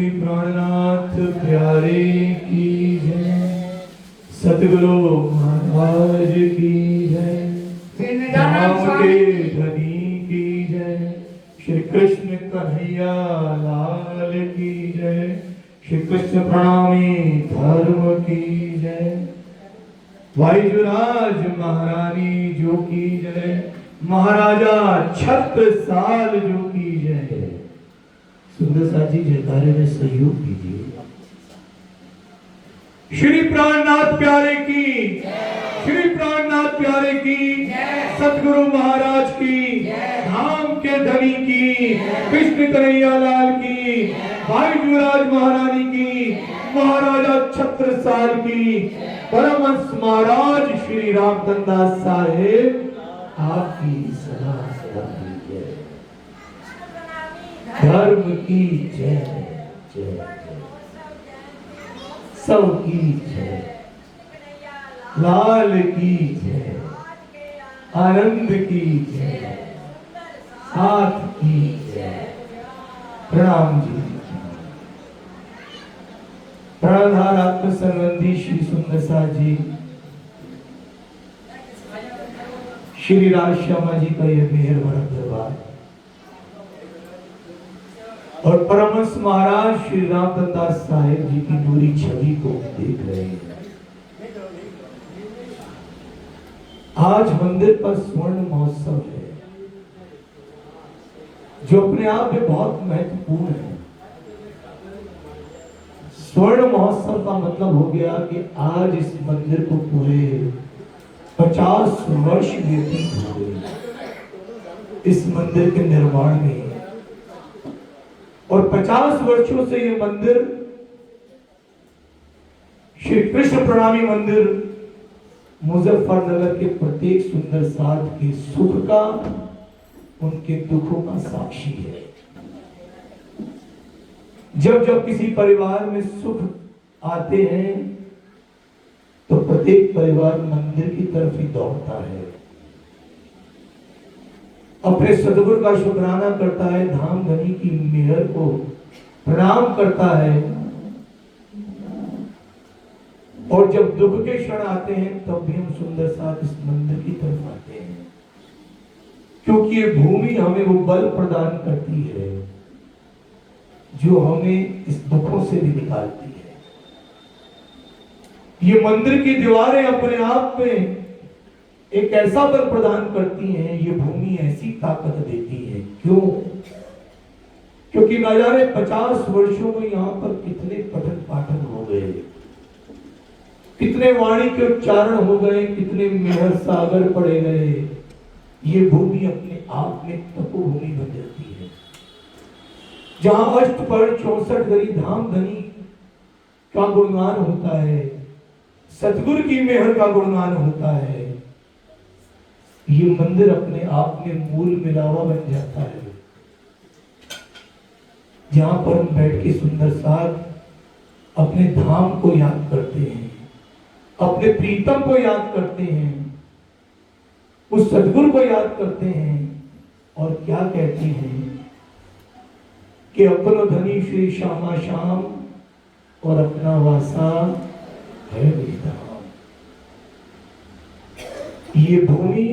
प्राणनाथ प्यारे की जय, सतगुरु महाराज की जय, धाम के धनी की जय, श्री कृष्ण कन्हैया लाल की जय, श्री कृष्ण प्रणामी धर्म की जय, वायुराज महारानी जो की जय, महाराजा छत्रसाल जो की जय। सुंदर सा जी जयकारे में सहयोग कीजिए। श्री प्राणनाथ प्यारे की, श्री प्राणनाथ प्यारे की, सतगुरु महाराज की, धाम के धनी की, कृष्ण कन्हैया लाल की, भाई जुराज महारानी की, महाराजा छत्रसाल की, परमहंस महाराज श्री रामचंद्र दास साहेब आपकी सदा सदा कीजिए। धर्म की जय जय, सब की जय, लाल की जय, आनंद की जय, साथ की जय। प्रणाम जी। प्राणधार आत्म संबंधी श्री सुंदर सा जी, श्री राज श्यामा जी का यह मेहर भरा दरबार और परमहंस महाराज श्री रामचंद्र दास साहेब जी की पूरी छवि को देख रहे हैं। आज मंदिर पर स्वर्ण महोत्सव है, जो अपने आप में बहुत महत्वपूर्ण है। स्वर्ण महोत्सव का मतलब हो गया कि आज इस मंदिर को पूरे 50 वर्ष व्यतीत हो गए इस मंदिर के निर्माण में, और 50 वर्षों से ये मंदिर श्री कृष्ण प्रणामी मंदिर मुजफ्फरनगर के प्रत्येक सुंदर साध के सुख का, उनके दुखों का साक्षी है। जब जब किसी परिवार में सुख आते हैं तो प्रत्येक परिवार मंदिर की तरफ ही दौड़ता है, अपने सदगुरु का शुक्राना करता है, धाम धनी की मेहर को प्रणाम करता है। और जब दुख के क्षण आते हैं तब भी हम सुंदर साथ इस मंदिर की तरफ आते हैं, क्योंकि ये भूमि हमें वो बल प्रदान करती है जो हमें इस दुखों से भी निकालती है। ये मंदिर की दीवारें अपने आप में एक ऐसा बल प्रदान करती हैं, ये भूमि ऐसी ताकत देती है। क्यों? क्योंकि न जाने 50 वर्षों में यहां पर कितने पठन पाठन हो गए, कितने वाणी के उच्चारण हो गए, कितने मेहर सागर पड़े गए। ये भूमि अपने आप में तपोभूमि बन जाती है, जहां अष्टपहर 64 गरी धाम धनी का गुणगान होता है, सतगुरु की मेहर का गुणगान होता है। ये मंदिर अपने आप में मूल मिलावा बन जाता है, जहां पर हम बैठ के सुंदर साथ अपने धाम को याद करते हैं, अपने प्रीतम को याद करते हैं, उस सदगुरु को याद करते हैं और क्या कहते हैं कि अपनो धनी श्री श्यामा श्याम और अपना वासा है धाम। ये भूमि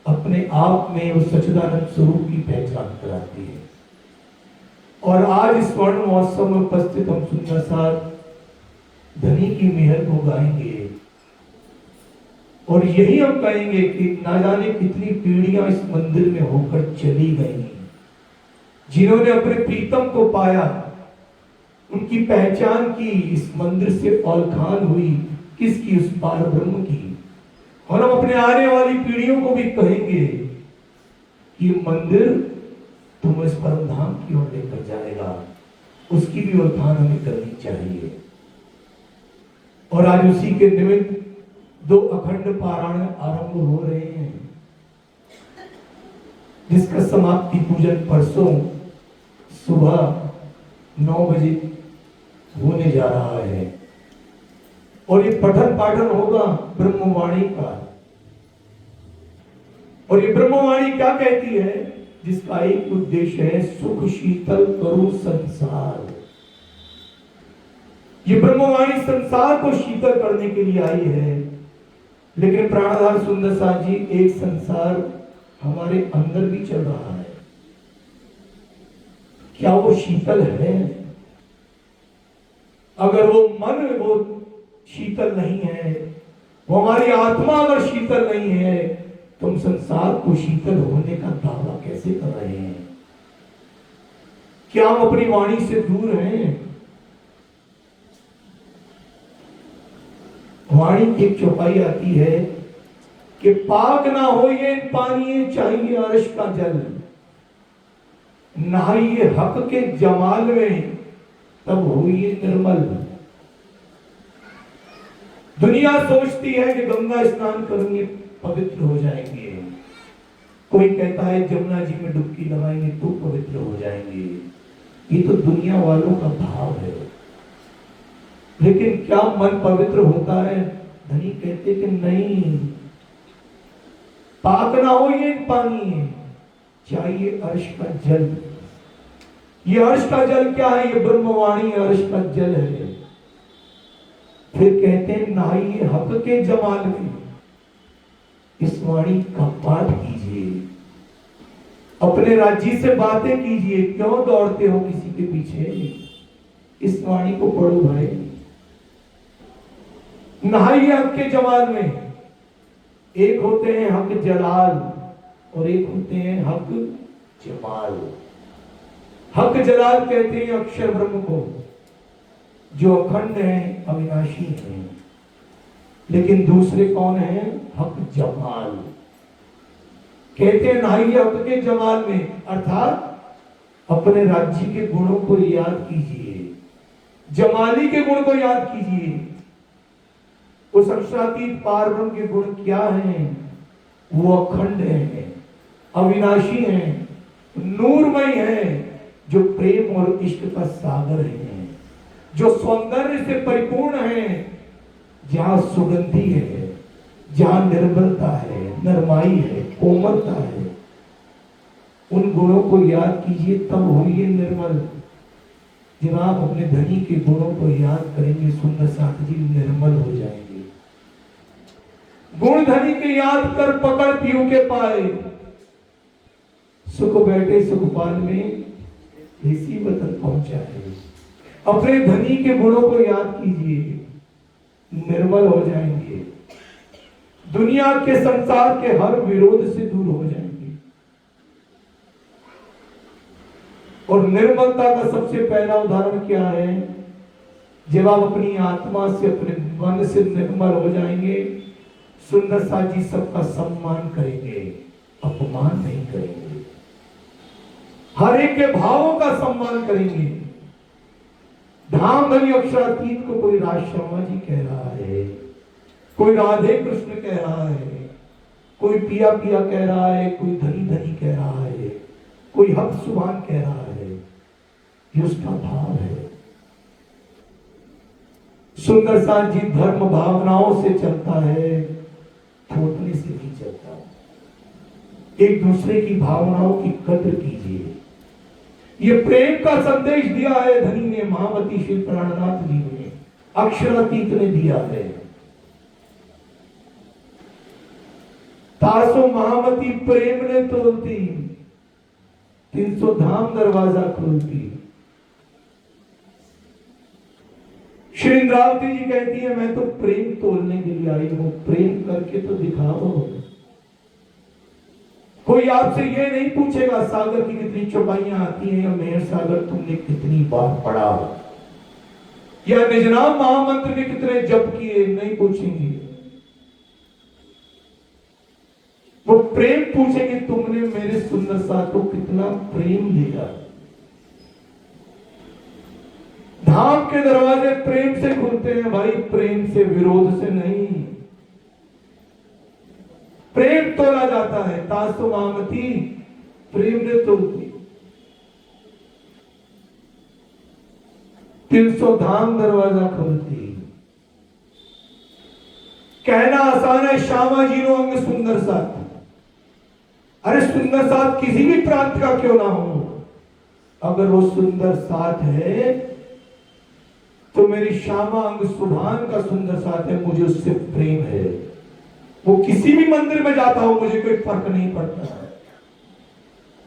अपने आप में उस सच्चिदानंद स्वरूप की पहचान कराती है। और आज इस स्वर्ण महोत्सव में उपस्थित हम सुंदर साथ धनी की मेहर को गाएंगे, और यही हम कहेंगे कि ना जाने कितनी पीढ़ियां इस मंदिर में होकर चली गई, जिन्होंने अपने प्रीतम को पाया, उनकी पहचान की, इस मंदिर से औलखान हुई किसकी? उस पार ब्रह्म की। और हम अपने आने वाली पीढ़ियों को भी कहेंगे कि मंदिर तुम इस परम धाम की ओर लेकर जाएगा, उसकी भी औलखान हमें करनी चाहिए। और आज उसी के निमित्त 2 अखंड पारायण आरंभ हो रहे हैं, जिसका समाप्ति पूजन परसों सुबह 9 बजे होने जा रहा है। और ये पठन पाठन होगा ब्रह्मवाणी का। और ये ब्रह्मवाणी क्या कहती है जिसका एक उद्देश्य है सुख शीतल करो संसार। ये ब्रह्मवाणी संसार को शीतल करने के लिए आई है। लेकिन प्राणधार सुंदर साथ जी, एक संसार हमारे अंदर भी चल रहा है, क्या वो शीतल है? अगर वो मन वो शीतल नहीं है, वो हमारी आत्मा अगर शीतल नहीं है, तो हम संसार को शीतल होने का दावा कैसे कर रहे हैं? क्या हम अपनी वाणी से दूर हैं? वाणी की एक चौपाई आती है कि पाक ना हो ये पानी चाहिए अर्श का जल, नहाइए हक के जमाल में तब होइए निर्मल। दुनिया सोचती है कि गंगा स्नान करेंगे पवित्र हो जाएंगे, कोई कहता है जमुना जी में डुबकी लगाएंगे तो पवित्र हो जाएंगे। ये तो दुनिया वालों का भाव है। लेकिन क्या मन पवित्र होता है? धनी कहते कि नहीं, पाक ना हो ये पानी चाहिए अर्श का जल। ये अर्श का जल क्या है? ये ब्रह्मवाणी अर्श का जल है। फिर कहते हैं नहाइए हक के जमाल में, इस वाणी का पाठ कीजिए, अपने राज्य से बातें कीजिए। क्यों दौड़ते हो किसी के पीछे? इस वाणी को पढ़ो भाई। नहाइए हक के जमाल में। एक होते हैं हक जलाल और एक होते हैं हक जमाल। हक जलाल कहते हैं अक्षर ब्रह्म को, जो अखंड है, अविनाशी है। लेकिन दूसरे कौन है? हक जमाल। कहते हैं नहाइए हक के जमाल में, अर्थात अपने राज्य के गुणों को याद कीजिए, जमाली के गुण को याद कीजिए। उस अक्षरातीत पार ब्रह्म के गुण क्या हैं? वो अखंड है, अविनाशी है, नूरमय है, जो प्रेम और इश्क का सागर है, जो सौंदर्य से परिपूर्ण है, जहां सुगंधी है, जहां निर्मलता है, नरमाई है, कोमलता है। उन गुणों को याद कीजिए तब होइए निर्मल। जब आप अपने धनी के गुणों को याद करेंगे सुंदर साथ जी, निर्मल हो जाएंगे। गुण धनी के याद कर पकड़ पीऊ के पाए, सुख बैठे सुखपाल में इसी वतन पहुंचा है। अपने धनी के गुणों को याद कीजिए, निर्मल हो जाएंगे, दुनिया के संसार के हर विरोध से दूर हो जाएंगे। और निर्मलता का सबसे पहला उदाहरण क्या है? जब आप अपनी आत्मा से, अपने मन से निर्मल हो जाएंगे, सुंदर साथ जी सबका सम्मान करेंगे, अपमान नहीं करेंगे, हर एक के भावों का सम्मान करेंगे। धाम धनी अक्षरातीत को कोई राज शर्मा जी कह रहा है, कोई राधे कृष्ण कह रहा है, कोई पिया पिया कह रहा है, कोई धनी धनी कह रहा है, कोई हक सुभान कह रहा है। ये उसका भाव है। सुंदर साथ जी धर्म भावनाओं से चलता है, थोपने से नहीं चलता। एक दूसरे की भावनाओं की कद्र कीजिए। ये प्रेम का संदेश दिया है धनी ने, महामती श्री प्राणनाथ जी ने, अक्षरातीत ने दिया है। तासो महामती प्रेम ने तोलती, 300 धाम दरवाजा खोलती। श्री इंद्रावती जी कहती है मैं तो प्रेम तोलने के लिए आई हूं, प्रेम करके तो दिखाओ। कोई आपसे ये नहीं पूछेगा सागर की कितनी चौपाइयां आती हैं, या मेहर सागर तुमने कितनी बार पढ़ा, या निजनाम महामंत्र ने कितने जप किए, नहीं पूछेंगे। वो प्रेम पूछेंगे तुमने मेरे सुंदर साथ को कितना प्रेम दिया। धाम के दरवाजे प्रेम से खुलते हैं भाई, प्रेम से, विरोध से नहीं। प्रेम तोला जाता है। तासो महामती प्रेम ने तोलती, 300 धाम दरवाजा खोलती। कहना आसान है, श्यामा जी नो अंग सुंदर साथ, अरे सुंदर साथ किसी भी प्रांत का क्यों ना हो, अगर वो सुंदर साथ है तो मेरी श्यामा अंग सुभान का सुंदर साथ है, मुझे उससे प्रेम है। वो किसी भी मंदिर में जाता हो मुझे कोई फर्क नहीं पड़ता,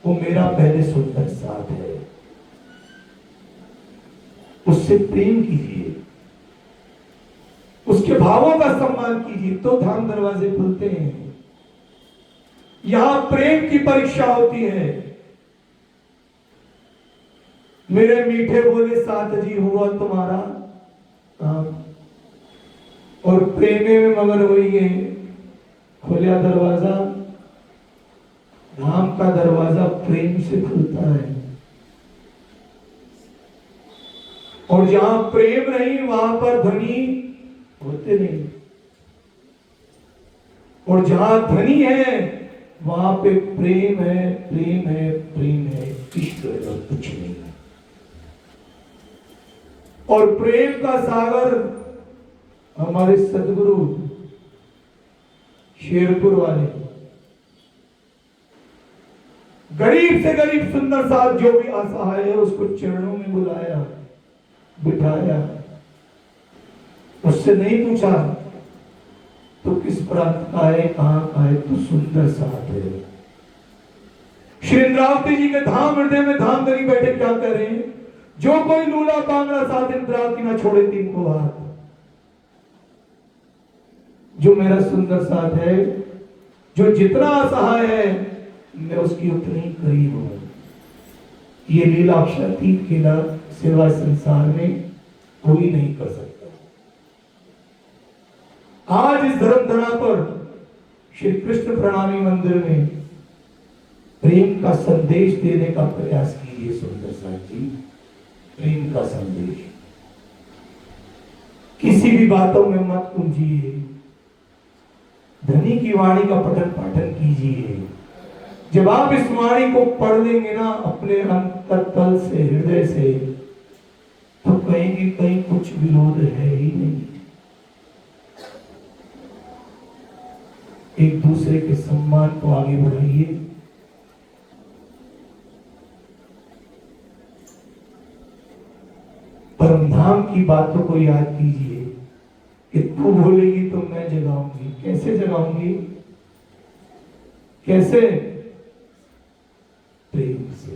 वो मेरा पहले सुंदर साथ है, उससे प्रेम कीजिए, उसके भावों का सम्मान कीजिए, तो धाम दरवाजे खुलते हैं। यहां प्रेम की परीक्षा होती है। मेरे मीठे बोले साथ जी हुआ तुम्हारा काम, और प्रेमे में मगन हुई है, खुला दरवाजा, धाम का दरवाजा प्रेम से खुलता है। और जहां प्रेम नहीं वहां पर धनी होते नहीं, और जहां धनी है वहां पे प्रेम है, प्रेम है, प्रेम है, इश्क है और कुछ नहीं है। और प्रेम का सागर हमारे सदगुरु शेरपुर वाले, गरीब से गरीब सुंदर साथ जो भी असहाय है उसको चरणों में बुलाया, बिठाया, उससे नहीं पूछा तो किस प्रांत का है, कहां का है, तो सुंदर साथ है। श्री इंद्रावती जी के धाम हृदय में धाम धरी बैठे क्या कह रहे हैं, जो कोई लूला बांगड़ा साथ इंद्रावती ना छोड़े तीन को हाथ। जो मेरा सुंदर साथ है, जो जितना असहाय है मैं उसकी उतनी ही करीब हूं। ये लीला अक्षरातीत की सेवा संसार में कोई नहीं कर सकता। आज इस धर्म धरा पर श्री कृष्ण प्रणामी मंदिर में प्रेम का संदेश देने का प्रयास कीजिए। सुंदर साथ जी, प्रेम का संदेश किसी भी बातों में मत कुंजिए, धनी की वाणी का पठन पाठन कीजिए। जब आप इस वाणी को पढ़ लेंगे ना अपने अंतरतल से, हृदय से, तो कहेंगे कहीं कुछ विरोध है ही नहीं। एक दूसरे के सम्मान को आगे बढ़ाइए। परमधाम की बातों को याद कीजिए कि तू बोलेगी तो मैं जगाऊंगी। कैसे जगाऊंगी? कैसे? प्रेम से।